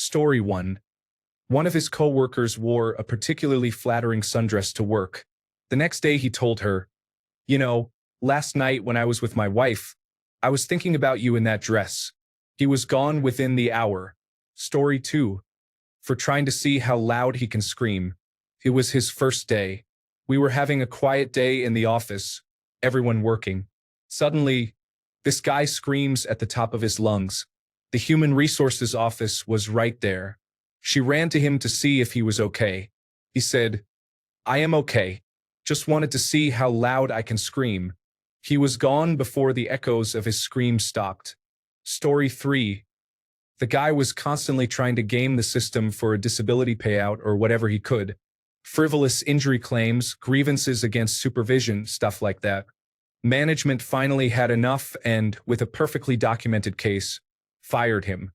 Story 1. One of his coworkers wore a particularly flattering sundress to work. The next day he told her, "You know, last night when I was with my wife, I was thinking about you in that dress." He was gone within the hour. Story 2. For trying to see how loud he can scream. It was his first day. We were having a quiet day in the office, everyone working. Suddenly, this guy screams at the top of his lungs. The human resources office was right there. She ran to him to see if he was okay. He said, "I am okay. Just wanted to see how loud I can scream." He was gone before the echoes of his scream stopped. Story 3. The guy was constantly trying to game the system for a disability payout or whatever he could. Frivolous injury claims, grievances against supervision, stuff like that. Management finally had enough and, with a perfectly documented case, fired him.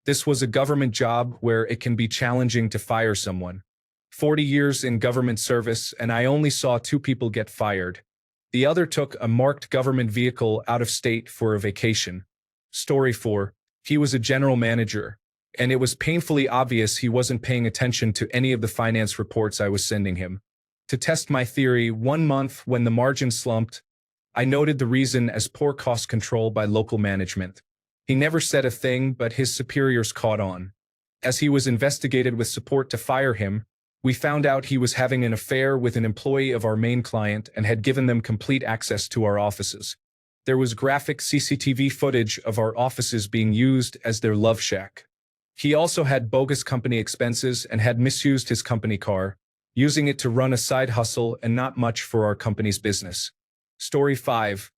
This was a government job where it can be challenging to fire someone. 40 years in government service, and I only saw 2 people get fired. The other took a marked government vehicle out of state for a vacation. Story 4. He was a general manager, and it was painfully obvious he wasn't paying attention to any of the finance reports I was sending him. To test my theory, 1 month when the margin slumped, I noted the reason as poor cost control by local management. He never said a thing, but his superiors caught on. As he was investigated with support to fire him, we found out he was having an affair with an employee of our main client and had given them complete access to our offices. There was graphic CCTV footage of our offices being used as their love shack. He also had bogus company expenses and had misused his company car, using it to run a side hustle and not much for our company's business. Story 5.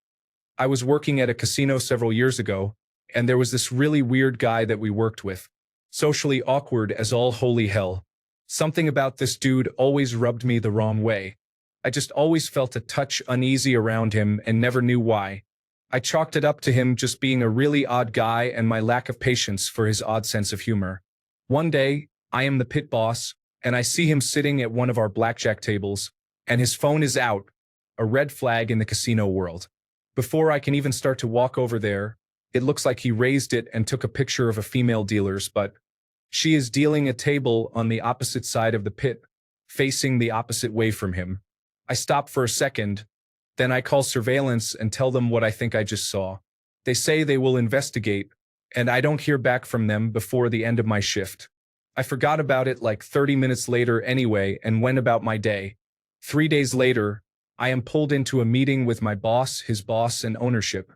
I was working at a casino several years ago, and there was this really weird guy that we worked with. Socially awkward as all holy hell. Something about this dude always rubbed me the wrong way. I just always felt a touch uneasy around him and never knew why. I chalked it up to him just being a really odd guy and my lack of patience for his odd sense of humor. One day, I am the pit boss, and I see him sitting at one of our blackjack tables, and his phone is out, a red flag in the casino world. Before I can even start to walk over there, it looks like he raised it and took a picture of a female dealer's, but she is dealing a table on the opposite side of the pit, facing the opposite way from him. I stop for a second, then I call surveillance and tell them what I think I just saw. They say they will investigate, and I don't hear back from them before the end of my shift. I forgot about it like 30 minutes later anyway and went about my day. 3 days later, I am pulled into a meeting with my boss, his boss, and ownership.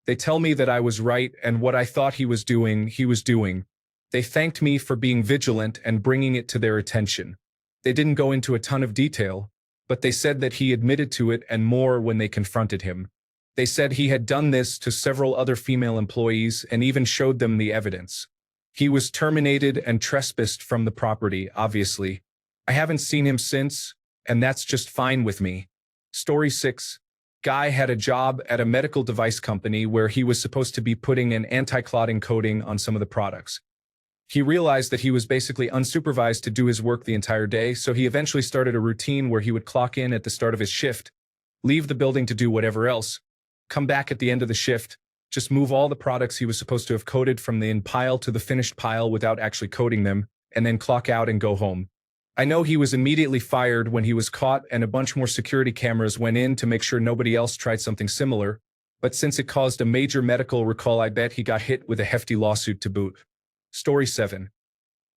They tell me that I was right and what I thought he was doing. They thanked me for being vigilant and bringing it to their attention. They didn't go into a ton of detail, but they said that he admitted to it and more when they confronted him. They said he had done this to several other female employees and even showed them the evidence. He was terminated and trespassed from the property, obviously. I haven't seen him since, and that's just fine with me. Story 6. Guy had a job at a medical device company where he was supposed to be putting an anti-clotting coating on some of the products. He realized that he was basically unsupervised to do his work the entire day, so he eventually started a routine where he would clock in at the start of his shift, leave the building to do whatever else, come back at the end of the shift, just move all the products he was supposed to have coated from the in pile to the finished pile without actually coating them, and then clock out and go home. I know he was immediately fired when he was caught and a bunch more security cameras went in to make sure nobody else tried something similar, but since it caused a major medical recall, I bet he got hit with a hefty lawsuit to boot. Story 7.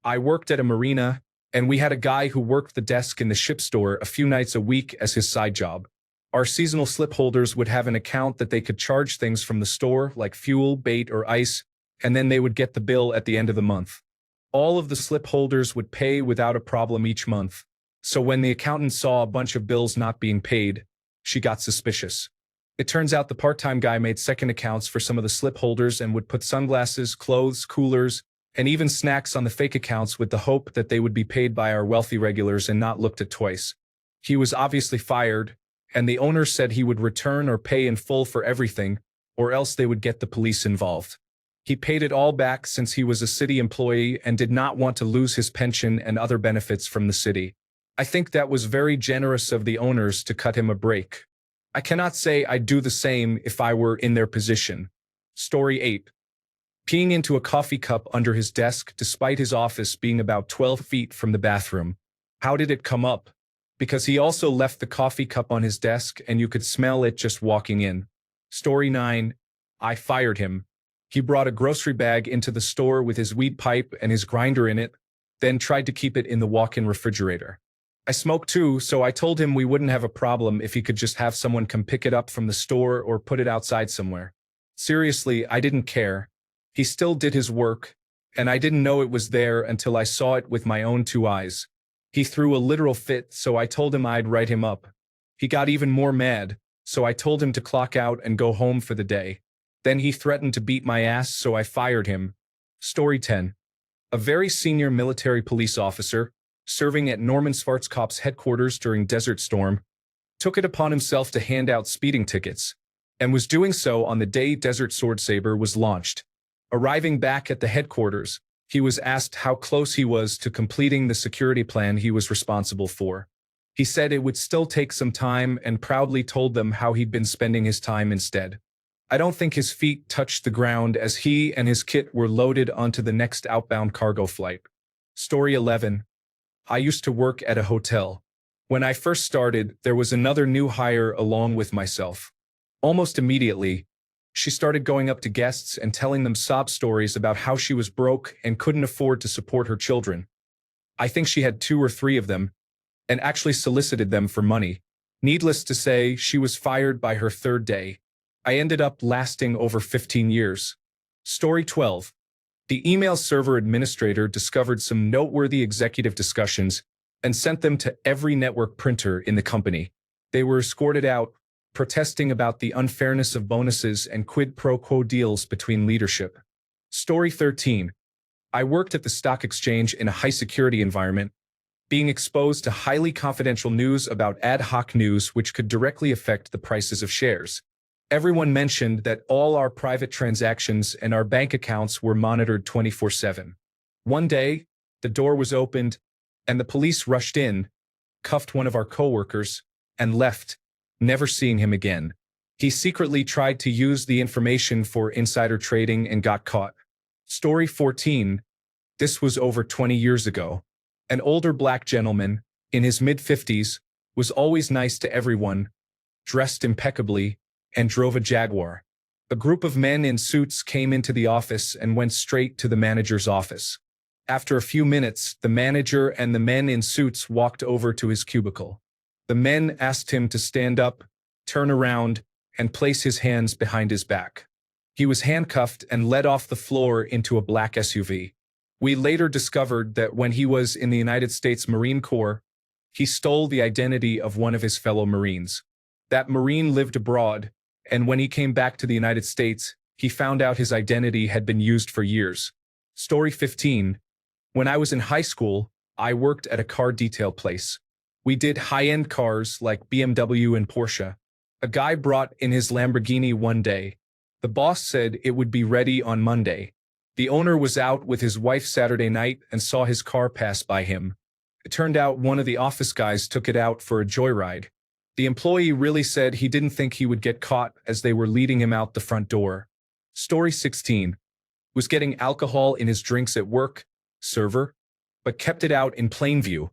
I worked at a marina, and we had a guy who worked the desk in the ship store a few nights a week as his side job. Our seasonal slip holders would have an account that they could charge things from the store, like fuel, bait, or ice, and then they would get the bill at the end of the month. All of the slip holders would pay without a problem each month, so when the accountant saw a bunch of bills not being paid, she got suspicious. It turns out the part-time guy made second accounts for some of the slip holders and would put sunglasses, clothes, coolers, and even snacks on the fake accounts with the hope that they would be paid by our wealthy regulars and not looked at twice. He was obviously fired, and the owner said he would return or pay in full for everything, or else they would get the police involved. He paid it all back since he was a city employee and did not want to lose his pension and other benefits from the city. I think that was very generous of the owners to cut him a break. I cannot say I'd do the same if I were in their position. Story 8. peeing into a coffee cup under his desk despite his office being about 12 feet from the bathroom. How did it come up? Because he also left the coffee cup on his desk and you could smell it just walking in. Story 9. I fired him. He brought a grocery bag into the store with his weed pipe and his grinder in it, then tried to keep it in the walk-in refrigerator. I smoke too, so I told him we wouldn't have a problem if he could just have someone come pick it up from the store or put it outside somewhere. Seriously, I didn't care. He still did his work, and I didn't know it was there until I saw it with my own 2 eyes. He threw a literal fit, so I told him I'd write him up. He got even more mad, so I told him to clock out and go home for the day. Then he threatened to beat my ass, so I fired him. Story 10. A very senior military police officer, serving at Norman Schwarzkopf's headquarters during Desert Storm, took it upon himself to hand out speeding tickets, and was doing so on the day Desert Swordsaber was launched. Arriving back at the headquarters, he was asked how close he was to completing the security plan he was responsible for. He said it would still take some time and proudly told them how he'd been spending his time instead. I don't think his feet touched the ground as he and his kit were loaded onto the next outbound cargo flight. Story 11. I used to work at a hotel. When I first started, there was another new hire along with myself. Almost immediately, she started going up to guests and telling them sob stories about how she was broke and couldn't afford to support her children. I think she had 2 or 3 of them, and actually solicited them for money. Needless to say, she was fired by her 3rd day. I ended up lasting over 15 years. Story 12. The email server administrator discovered some noteworthy executive discussions and sent them to every network printer in the company. They were escorted out, protesting about the unfairness of bonuses and quid pro quo deals between leadership. Story 13. I worked at the stock exchange in a high-security environment, being exposed to highly confidential news about ad hoc news which could directly affect the prices of shares. Everyone mentioned that all our private transactions and our bank accounts were monitored 24/7. One day, the door was opened, and the police rushed in, cuffed one of our coworkers, and left, never seeing him again. He secretly tried to use the information for insider trading and got caught. Story 14. This was over 20 years ago. An older black gentleman, in his mid-50s, was always nice to everyone, dressed impeccably, and drove a Jaguar. A group of men in suits came into the office and went straight to the manager's office. After a few minutes, the manager and the men in suits walked over to his cubicle. The men asked him to stand up, turn around, and place his hands behind his back. He was handcuffed and led off the floor into a black SUV. We later discovered that when he was in the United States Marine Corps, he stole the identity of one of his fellow Marines. That Marine lived abroad, and when he came back to the United States, he found out his identity had been used for years. Story 15. When I was in high school, I worked at a car detail place. We did high-end cars like BMW and Porsche. A guy brought in his Lamborghini one day. The boss said it would be ready on Monday. The owner was out with his wife Saturday night and saw his car pass by him. It turned out one of the office guys took it out for a joyride. The employee really said he didn't think he would get caught as they were leading him out the front door. Story 16. Was getting alcohol in his drinks at work, server, but kept it out in plain view,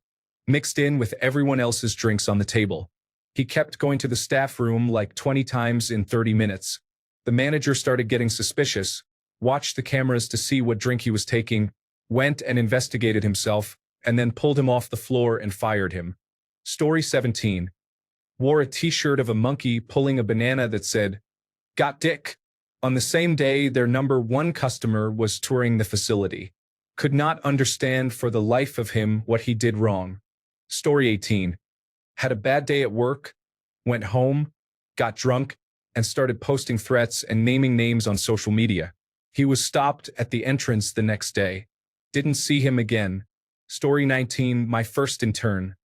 mixed in with everyone else's drinks on the table. He kept going to the staff room like 20 times in 30 minutes. The manager started getting suspicious, watched the cameras to see what drink he was taking, went and investigated himself, and then pulled him off the floor and fired him. Story 17. Wore a t-shirt of a monkey pulling a banana that said, "Got dick." On the same day, their number 1 customer was touring the facility. Could not understand for the life of him what he did wrong. Story 18. Had a bad day at work, went home, got drunk, and started posting threats and naming names on social media. He was stopped at the entrance the next day. Didn't see him again. Story 19. My first intern.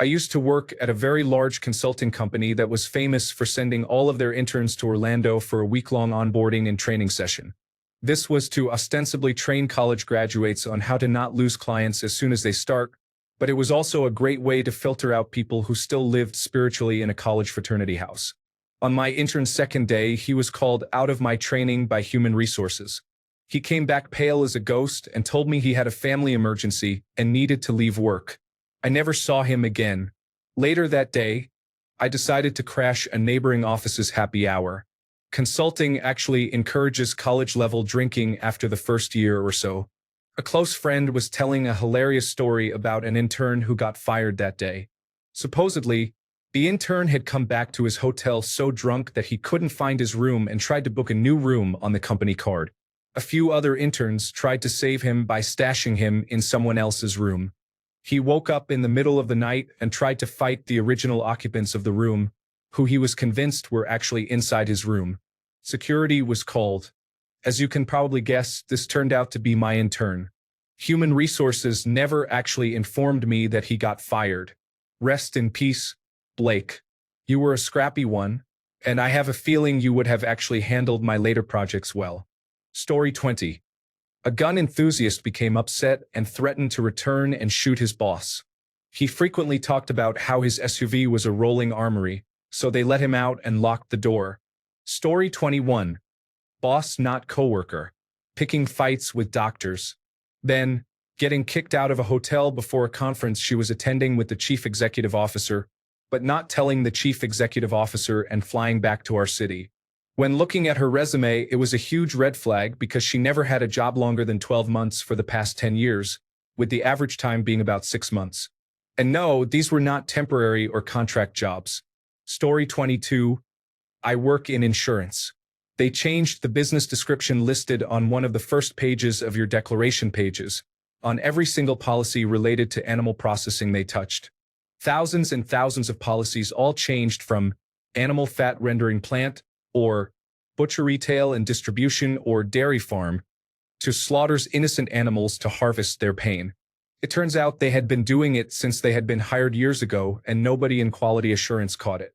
I used to work at a very large consulting company that was famous for sending all of their interns to Orlando for a week-long onboarding and training session. This was to ostensibly train college graduates on how to not lose clients as soon as they start, but it was also a great way to filter out people who still lived spiritually in a college fraternity house. On my intern's second day, he was called out of my training by human resources. He came back pale as a ghost and told me he had a family emergency and needed to leave work. I never saw him again. Later that day, I decided to crash a neighboring office's happy hour. Consulting actually encourages college-level drinking after the first year or so. A close friend was telling a hilarious story about an intern who got fired that day. Supposedly, the intern had come back to his hotel so drunk that he couldn't find his room and tried to book a new room on the company card. A few other interns tried to save him by stashing him in someone else's room. He woke up in the middle of the night and tried to fight the original occupants of the room, who he was convinced were actually inside his room. Security was called. As you can probably guess, this turned out to be my intern. Human Resources never actually informed me that he got fired. Rest in peace, Blake. You were a scrappy one, and I have a feeling you would have actually handled my later projects well. Story 20. A gun enthusiast became upset and threatened to return and shoot his boss. He frequently talked about how his SUV was a rolling armory, so they let him out and locked the door. Story 21. Boss not coworker. Picking fights with doctors. Then, getting kicked out of a hotel before a conference she was attending with the chief executive officer, but not telling the chief executive officer and flying back to our city. When looking at her resume, it was a huge red flag because she never had a job longer than 12 months for the past 10 years, with the average time being about 6 months. And no, these were not temporary or contract jobs. Story 22. I work in insurance. They changed the business description listed on one of the first pages of your declaration pages, on every single policy related to animal processing they touched. Thousands and thousands of policies all changed from animal fat rendering plant, or butcher retail and distribution or dairy farm, to slaughters innocent animals to harvest their pain. It turns out they had been doing it since they had been hired years ago and nobody in quality assurance caught it.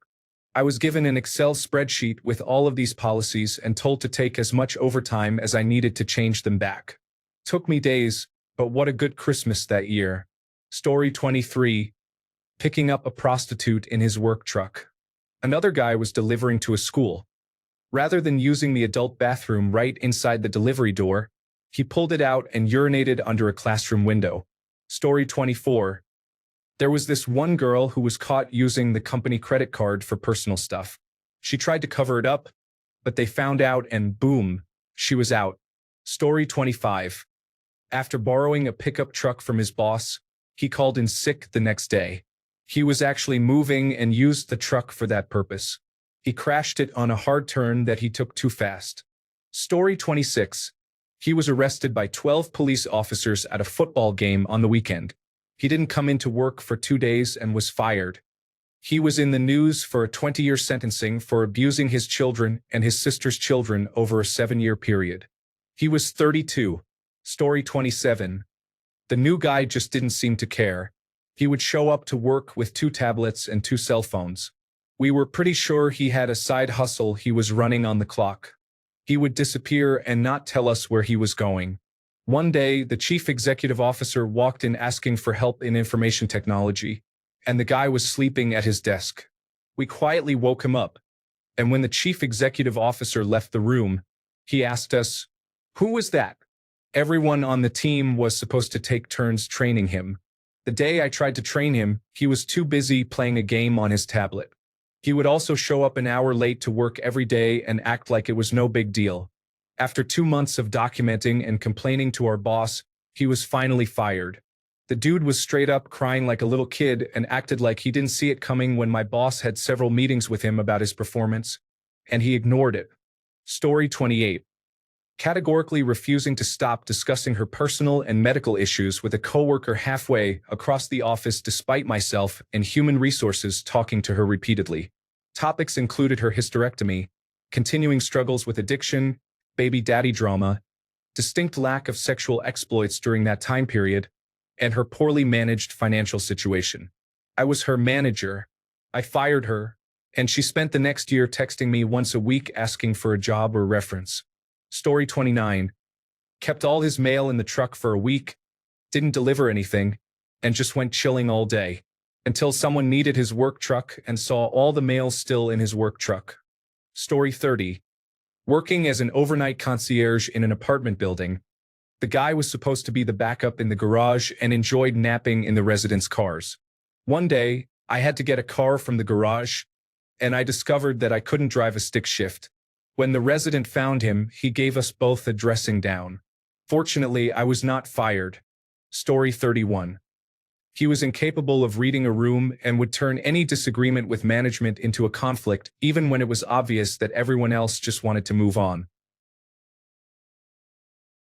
I was given an Excel spreadsheet with all of these policies and told to take as much overtime as I needed to change them back. Took me days, but what a good Christmas that year. Story 23. Picking up a prostitute in his work truck. Another guy was delivering to a school. Rather than using the adult bathroom right inside the delivery door, he pulled it out and urinated under a classroom window. Story 24. There was this one girl who was caught using the company credit card for personal stuff. She tried to cover it up, but they found out and boom, she was out. Story 25. After borrowing a pickup truck from his boss, he called in sick the next day. He was actually moving and used the truck for that purpose. He crashed it on a hard turn that he took too fast. Story 26. He was arrested by 12 police officers at a football game on the weekend. He didn't come into work for 2 days and was fired. He was in the news for a 20-year sentencing for abusing his children and his sister's children over a 7-year period. He was 32. Story 27. The new guy just didn't seem to care. He would show up to work with 2 tablets and 2 cell phones. We were pretty sure he had a side hustle he was running on the clock. He would disappear and not tell us where he was going. One day, the chief executive officer walked in asking for help in information technology, and the guy was sleeping at his desk. We quietly woke him up, and when the chief executive officer left the room, he asked us, "Who was that?" Everyone on the team was supposed to take turns training him. The day I tried to train him, he was too busy playing a game on his tablet. He would also show up an hour late to work every day and act like it was no big deal. After 2 months of documenting and complaining to our boss, he was finally fired. The dude was straight up crying like a little kid and acted like he didn't see it coming when my boss had several meetings with him about his performance, and he ignored it. Story 28. Categorically refusing to stop discussing her personal and medical issues with a coworker halfway across the office despite myself and human resources talking to her repeatedly. Topics included her hysterectomy, continuing struggles with addiction, baby daddy drama, distinct lack of sexual exploits during that time period, and her poorly managed financial situation. I was her manager. I fired her, and she spent the next year texting me once a week asking for a job or reference. Story 29. Kept all his mail in the truck for a week, didn't deliver anything, and just went chilling all day, until someone needed his work truck and saw all the mail still in his work truck. Story 30. Working as an overnight concierge in an apartment building, the guy was supposed to be the backup in the garage and enjoyed napping in the residents' cars. One day, I had to get a car from the garage, and I discovered that I couldn't drive a stick shift. When the resident found him, he gave us both a dressing down. Fortunately, I was not fired. Story 31. He was incapable of reading a room and would turn any disagreement with management into a conflict, even when it was obvious that everyone else just wanted to move on.